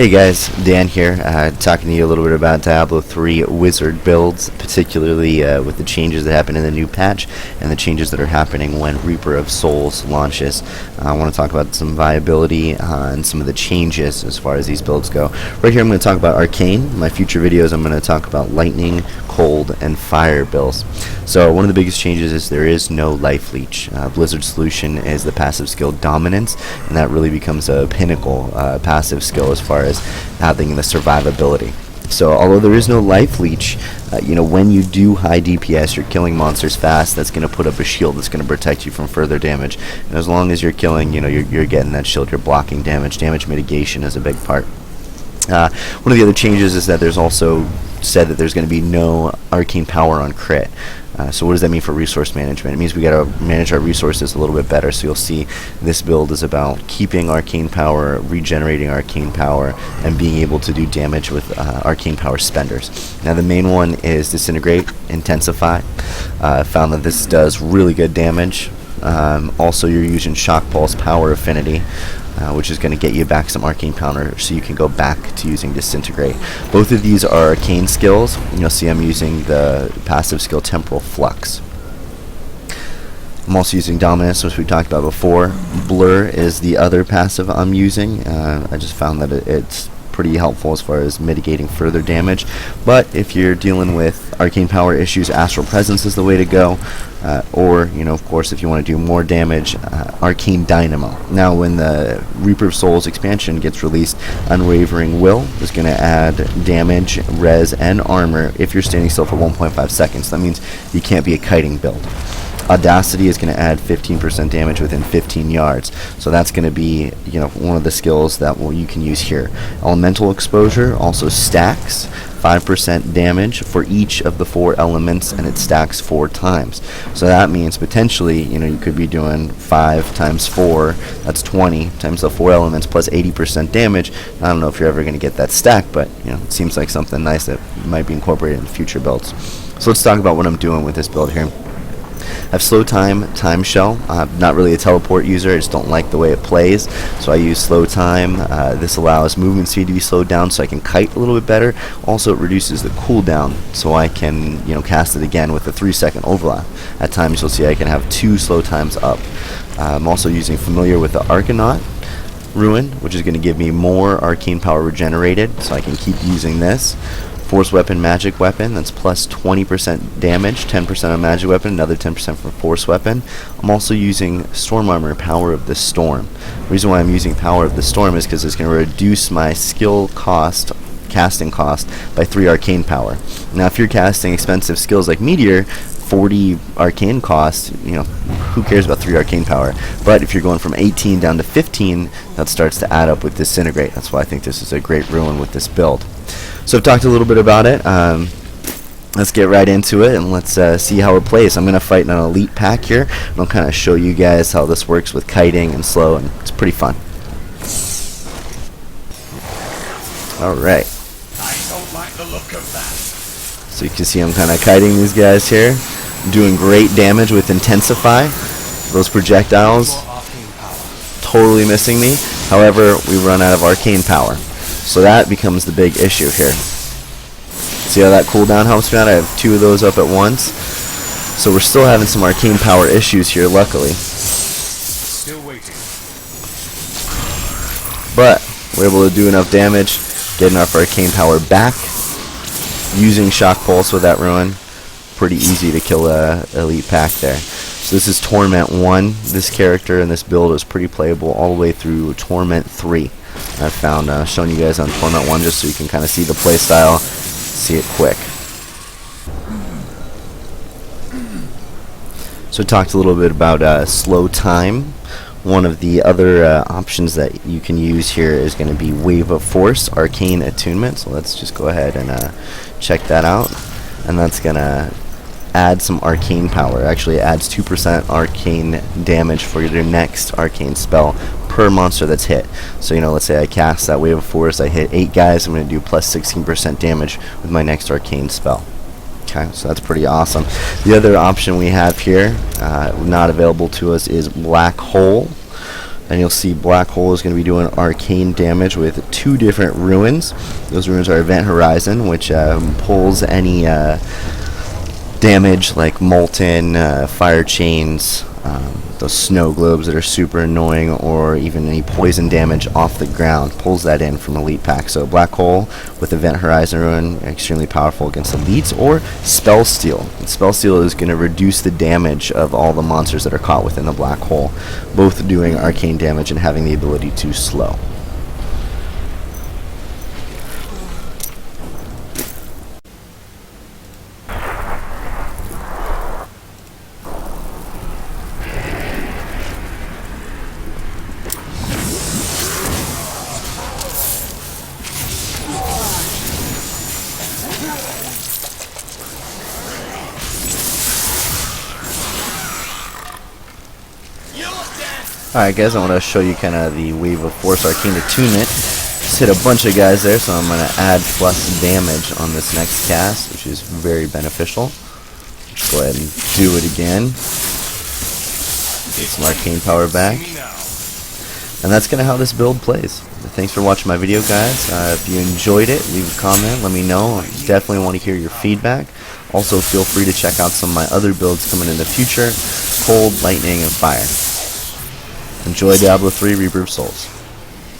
Hey guys, Dan here, talking to you a little bit about Diablo 3 wizard builds, particularly with the changes that happen in the new patch and the changes that are happening when Reaper of Souls launches. I want to talk about some viability and some of the changes as far as these builds go. Right here I'm going to talk about Arcane. In my future videos I'm going to talk about lightning, cold, and fire builds. So one of the biggest changes is there is no life leech. Blizzard's solution is the passive skill Dominance, and that really becomes a pinnacle passive skill as far as having the survivability. So although there is no life leech, when you do high DPS, you're killing monsters fast. That's going to put up a shield that's going to protect you from further damage. And as long as you're killing, you're getting that shield, you're blocking damage. Damage mitigation is a big part. One of the other changes is that there's also said that there's going to be no arcane power on crit. So what does that mean for resource management? It means we got to manage our resources a little bit better. So you'll see this build is about keeping arcane power, regenerating arcane power, and being able to do damage with arcane power spenders. Now the main one is Disintegrate, Intensify. Found that this does really good damage. Also you're using Shock Pulse, Power Affinity, which is going to get you back some arcane power, so you can go back to using Disintegrate. Both of these are arcane skills. You'll see I'm using the passive skill Temporal Flux. I'm also using Dominance, which we talked about before. Blur is the other passive I'm using. I just found that it's pretty helpful as far as mitigating further damage. But if you're dealing with arcane power issues, Astral Presence is the way to go. Or, of course, if you want to do more damage, Arcane Dynamo. Now, when the Reaper of Souls expansion gets released, Unwavering Will is going to add damage, res, and armor if you're standing still for 1.5 seconds. That means you can't be a kiting build. Audacity is going to add 15% damage within 15 yards. So that's going to be, one of the skills that you can use here. Elemental Exposure also stacks 5% damage for each of the 4 elements, and it stacks 4 times. So that means potentially, you could be doing 5 times 4, that's 20, times the 4 elements plus 80% damage. I don't know if you're ever going to get that stack, but it seems like something nice that might be incorporated in future builds. So let's talk about what I'm doing with this build here. I have slow time shell. I'm not really a teleport user. I just don't like the way it plays, so I use slow time. This allows movement speed to be slowed down so I can kite a little bit better. Also, it reduces the cooldown so I can cast it again with a 3-second overlap. At times you'll see I can have 2 slow times up. I'm also using familiar with the Arcanot Ruin, which is going to give me more arcane power regenerated, so I can keep using this. Force Weapon, Magic Weapon, that's plus 20% damage, 10% on Magic Weapon, another 10% for Force Weapon. I'm also using Storm Armor, Power of the Storm. The reason why I'm using Power of the Storm is because it's going to reduce my skill cost, casting cost, by 3 arcane power. Now if you're casting expensive skills like Meteor, 40 arcane cost, who cares about 3 arcane power? But if you're going from 18 down to 15, that starts to add up with Disintegrate. That's why I think this is a great ruin with this build. So I've talked a little bit about it. Let's get right into it and let's see how it plays. I'm going to fight an elite pack here, and I'll kind of show you guys how this works with kiting and slow, and it's pretty fun. Alright. I don't like the look of that. So you can see I'm kind of kiting these guys here. I'm doing great damage with Intensify. Those projectiles totally missing me. However, we run out of arcane power. So that becomes the big issue here. See how that cooldown helps me out? I have 2 of those up at once. So we're still having some arcane power issues here, luckily. Still waiting. But we're able to do enough damage, get enough arcane power back. Using Shock Pulse with that ruin, pretty easy to kill a elite pack there. So this is Torment 1. This character and this build is pretty playable all the way through Torment 3. I found showing you guys on Torment 1 just so you can kind of see the play style, see it quick. So we talked a little bit about slow time. One of the other options that you can use here is going to be Wave of Force, Arcane Attunement. So let's just go ahead and check that out. And that's going to add some arcane power. Actually, it adds 2% arcane damage for your next arcane spell per monster that's hit. So let's say I cast that Wave of Force, I hit 8 guys, I'm going to do plus 16% damage with my next arcane spell. Okay, so that's pretty awesome. The other option we have here, not available to us, is Black Hole. And you'll see Black Hole is going to be doing arcane damage with 2 different ruins. Those ruins are Event Horizon, which pulls any damage like Molten, Fire Chains, those snow globes that are super annoying, or even any poison damage off the ground, pulls that in from Elite Pack. So Black Hole with Event Horizon Ruin, extremely powerful against Elites, or Spell Steal. And Spell Steal is going to reduce the damage of all the monsters that are caught within the Black Hole, both doing arcane damage and having the ability to slow. Alright guys, I want to show you kind of the Wave of Force Arcane Attunement. Just hit a bunch of guys there, so I'm going to add plus damage on this next cast, which is very beneficial. Just go ahead and do it again. Get some arcane power back. And that's kind of how this build plays. Thanks for watching my video, guys. If you enjoyed it, leave a comment, let me know. I definitely want to hear your feedback. Also, feel free to check out some of my other builds coming in the future. Cold, lightning, and fire. Enjoy Diablo 3 Reaper of Souls.